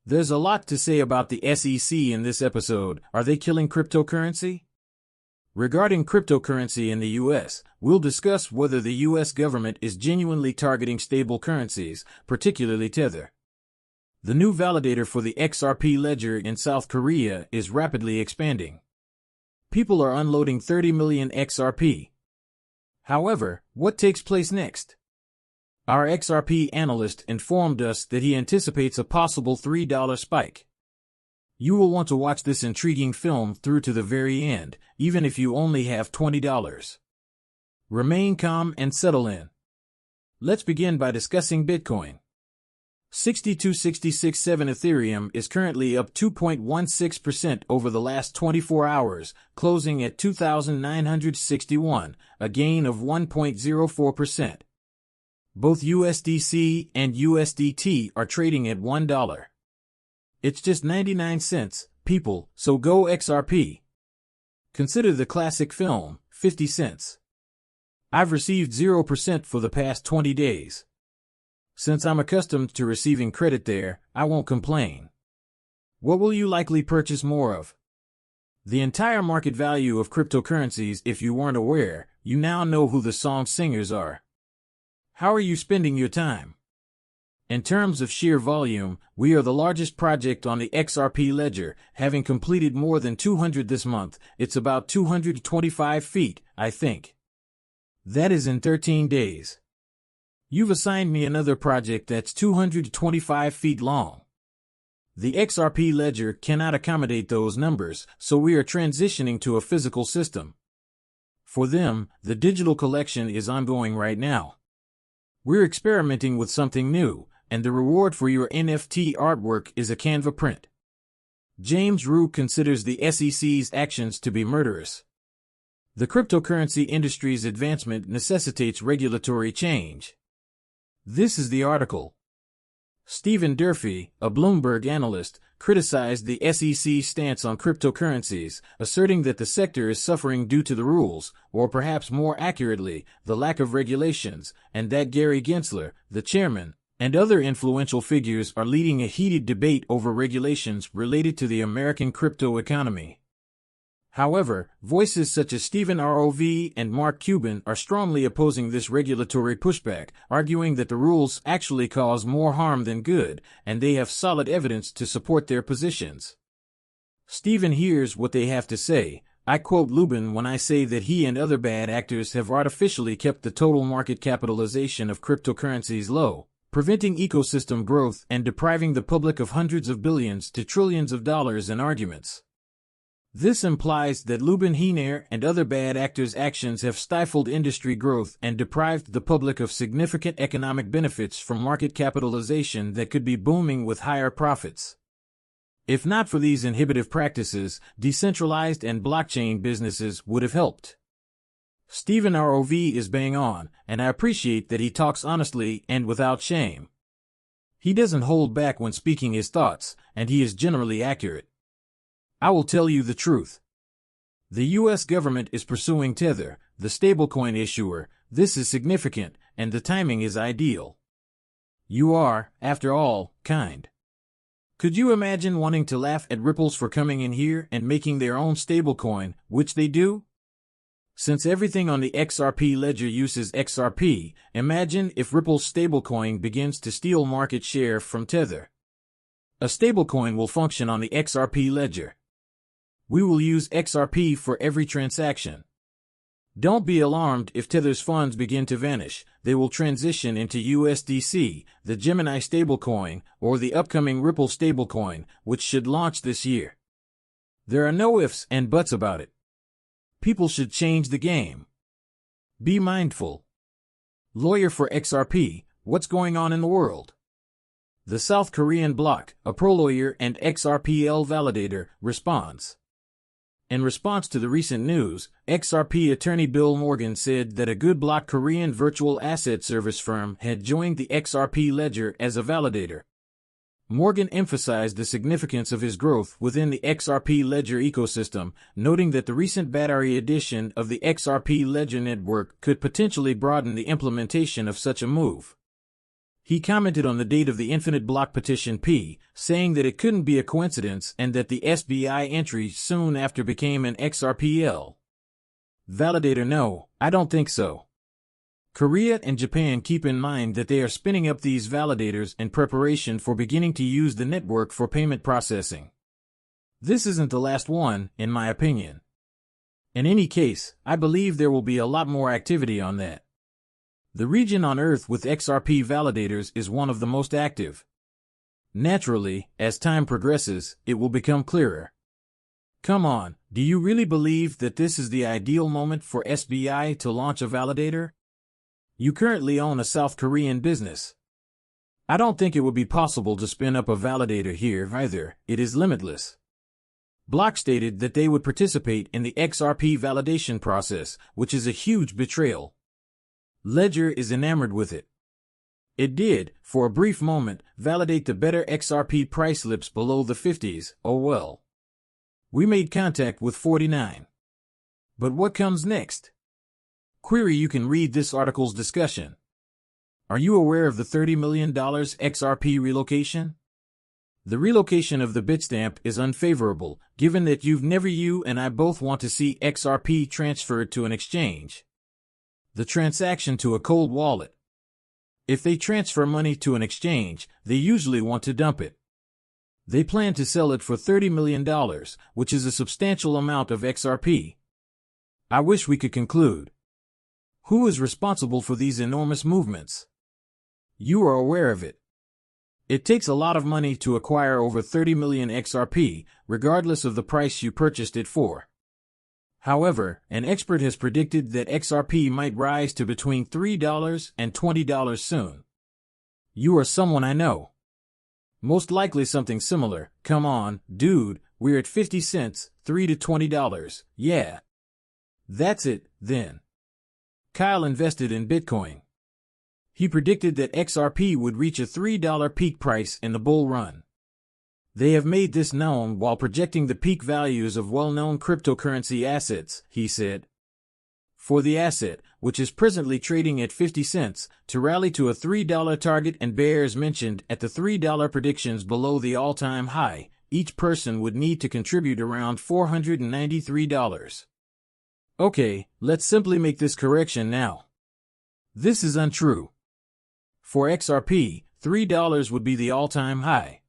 There's a lot to say about the SEC in this episode. Are they killing cryptocurrency? Regarding cryptocurrency in the U.S., we'll discuss whether the U.S. government is genuinely targeting stable currencies, particularly Tether. The new validator for the XRP ledger in South Korea is rapidly expanding. People are unloading 30 million XRP. However, what takes place next? Our XRP analyst informed us that he anticipates a possible $3 spike. You will want to watch this intriguing film through to the very end, even if you only have $20. Remain calm and settle in. Let's begin by discussing Bitcoin. 6266.7 Ethereum is currently up 2.16% over the last 24 hours, closing at 2,961, a gain of 1.04%. Both USDC and USDT are trading at $1. It's just 99 cents, people, so go XRP. Consider the classic film, 50 cents. I've received 0% for the past 20 days. Since I'm accustomed to receiving credit there, I won't complain. What will you likely purchase more of? The entire market value of cryptocurrencies. If you weren't aware, you now know who the song singers are. How are you spending your time? In terms of sheer volume, we are the largest project on the XRP ledger, having completed more than 200 this month. It's about 225 feet, I think. That is in 13 days. You've assigned me another project that's 225 feet long. The XRP ledger cannot accommodate those numbers, so we are transitioning to a physical system. For them, the digital collection is ongoing right now. We're experimenting with something new, and the reward for your NFT artwork is a Canva print. James Rue considers the SEC's actions to be murderous. The cryptocurrency industry's advancement necessitates regulatory change. This is the article. Stephen Durfee, a Bloomberg analyst, criticized the SEC's stance on cryptocurrencies, asserting that the sector is suffering due to the rules, or perhaps more accurately, the lack of regulations, and that Gary Gensler, the chairman, and other influential figures are leading a heated debate over regulations related to the American crypto economy. However, voices such as Stephen Rov and Mark Cuban are strongly opposing this regulatory pushback, arguing that the rules actually cause more harm than good, and they have solid evidence to support their positions. Stephen hears what they have to say. I quote Lubin when I say that he and other bad actors have artificially kept the total market capitalization of cryptocurrencies low, preventing ecosystem growth and depriving the public of hundreds of billions to trillions of dollars in arguments. This implies that Lubin Hiner and other bad actors' actions have stifled industry growth and deprived the public of significant economic benefits from market capitalization that could be booming with higher profits. If not for these inhibitive practices, decentralized and blockchain businesses would have helped. Stephen Rov is bang on, and I appreciate that he talks honestly and without shame. He doesn't hold back when speaking his thoughts, and he is generally accurate. I will tell you the truth. The U.S. government is pursuing Tether, the stablecoin issuer. This is significant, and the timing is ideal. You are, after all, kind. Could you imagine wanting to laugh at Ripples for coming in here and making their own stablecoin, which they do? Since everything on the XRP ledger uses XRP, imagine if Ripple's stablecoin begins to steal market share from Tether. A stablecoin will function on the XRP ledger. We will use XRP for every transaction. Don't be alarmed if Tether's funds begin to vanish. They will transition into USDC, the Gemini stablecoin, or the upcoming Ripple stablecoin, which should launch this year. There are no ifs and buts about it. People should change the game. Be mindful. Lawyer for XRP, what's going on in the world? The South Korean bloc, a pro-lawyer and XRPL validator, responds. In response to the recent news, XRP attorney Bill Morgan said that a good bloc Korean virtual asset service firm had joined the XRP ledger as a validator. Morgan emphasized the significance of his growth within the XRP ledger ecosystem, noting that the recent battery addition of the XRP ledger network could potentially broaden the implementation of such a move. He commented on the date of the infinite block petition P, saying that it couldn't be a coincidence and that the SBI entry soon after became an XRPL. Validator: no, I don't think so. Korea and Japan keep in mind that they are spinning up these validators in preparation for beginning to use the network for payment processing. This isn't the last one, in my opinion. In any case, I believe there will be a lot more activity on that. The region on Earth with XRP validators is one of the most active. Naturally, as time progresses, it will become clearer. Come on, do you really believe that this is the ideal moment for SBI to launch a validator? You currently own a South Korean business. I don't think it would be possible to spin up a validator here either. It is limitless. Block stated that they would participate in the XRP validation process, which is a huge betrayal. Ledger is enamored with it. It did, for a brief moment, validate the better XRP price slips below the 50s. Oh well. We made contact with 49. But what comes next? Query: you can read this article's discussion. Are you aware of the $30 million XRP relocation? The relocation of the Bitstamp is unfavorable, given that you and I both want to see XRP transferred to an exchange. The transaction to a cold wallet. If they transfer money to an exchange, they usually want to dump it. They plan to sell it for $30 million, which is a substantial amount of XRP. I wish we could conclude. Who is responsible for these enormous movements? You are aware of it. It takes a lot of money to acquire over 30 million XRP, regardless of the price you purchased it for. However, an expert has predicted that XRP might rise to between $3 and $20 soon. You are someone I know. Most likely something similar. Come on, dude, we're at 50 cents, $3 to $20. Yeah. That's it, then. Kyle invested in Bitcoin. He predicted that XRP would reach a $3 peak price in the bull run. They have made this known while projecting the peak values of well-known cryptocurrency assets, he said. For the asset, which is presently trading at 50 cents, to rally to a $3 target, and bears mentioned at the $3 predictions below the all-time high, each person would need to contribute around $493. Okay, let's simply make this correction now. This is untrue. For XRP, $3 would be the all-time high.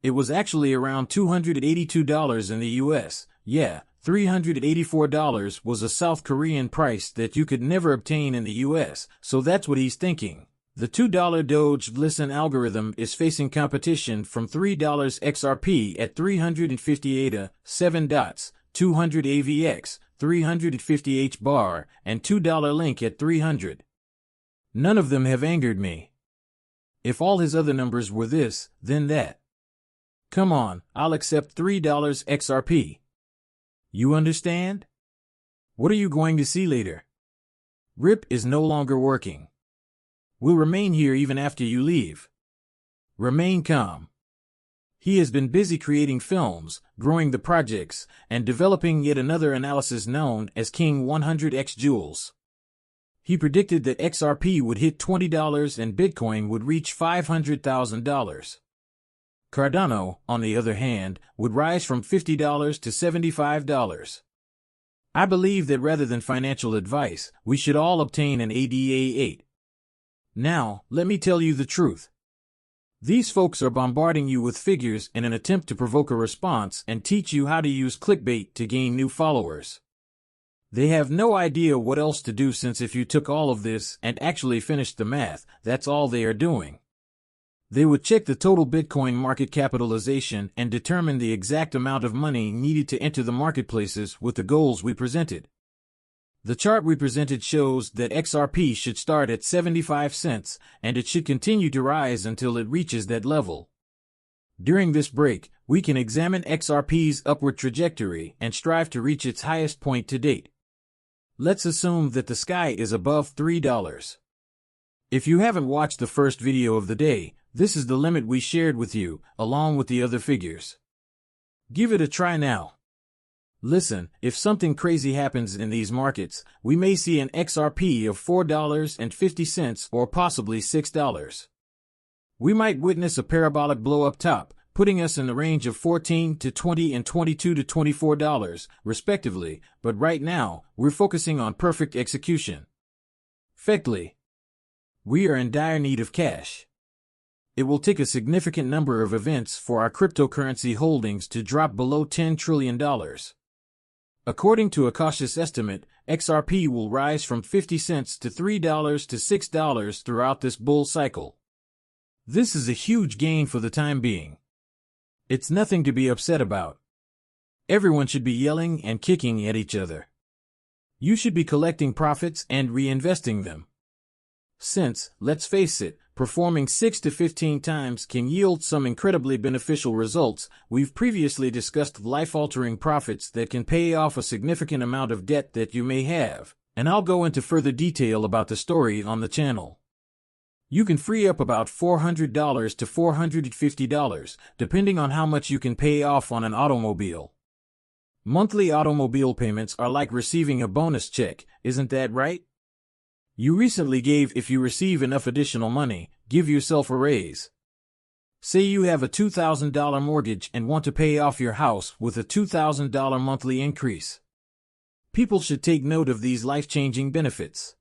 It was actually around $282 in the US. Yeah, $384 was a South Korean price that you could never obtain in the US, so that's what he's thinking. The $2 Doge Listen algorithm is facing competition from $3 XRP at 358 7 dots, 200 AVX, 350 H bar, and $2 Link at 300. None of them have angered me. If all his other numbers were this, then that. Come on, I'll accept $3 XRP. You understand? What are you going to see later? RIP is no longer working. We'll remain here even after you leave. Remain calm. He has been busy creating films, growing the projects, and developing yet another analysis known as King 100x Joules. He predicted that XRP would hit $20 and Bitcoin would reach $500,000. Cardano, on the other hand, would rise from $50 to $75. I believe that rather than financial advice, we should all obtain an ADA-8. Now, let me tell you the truth. These folks are bombarding you with figures in an attempt to provoke a response and teach you how to use clickbait to gain new followers. They have no idea what else to do, since if you took all of this and actually finished the math, that's all they are doing. They would check the total Bitcoin market capitalization and determine the exact amount of money needed to enter the marketplaces with the goals we presented. The chart we presented shows that XRP should start at 75 cents, and it should continue to rise until it reaches that level. During this break, we can examine XRP's upward trajectory and strive to reach its highest point to date. Let's assume that the sky is above $3. If you haven't watched the first video of the day, this is the limit we shared with you, along with the other figures. Give it a try now. Listen, if something crazy happens in these markets, we may see an XRP of $4.50 or possibly $6. We might witness a parabolic blow up top, putting us in the range of $14 to $20 and $22 to $24, respectively, but right now, we're focusing on perfect execution. Factly, we are in dire need of cash. It will take a significant number of events for our cryptocurrency holdings to drop below $10 trillion. According to a cautious estimate, XRP will rise from 50 cents to $3 to $6 throughout this bull cycle. This is a huge gain for the time being. It's nothing to be upset about. Everyone should be yelling and kicking at each other. You should be collecting profits and reinvesting them. Since, let's face it, performing 6 to 15 times can yield some incredibly beneficial results, we've previously discussed life-altering profits that can pay off a significant amount of debt that you may have, and I'll go into further detail about the story on the channel. You can free up about $400 to $450, depending on how much you can pay off on an automobile. Monthly automobile payments are like receiving a bonus check, isn't that right? You recently gave. If you receive enough additional money, give yourself a raise. Say you have a $2,000 mortgage and want to pay off your house with a $2,000 monthly increase. People should take note of these life-changing benefits.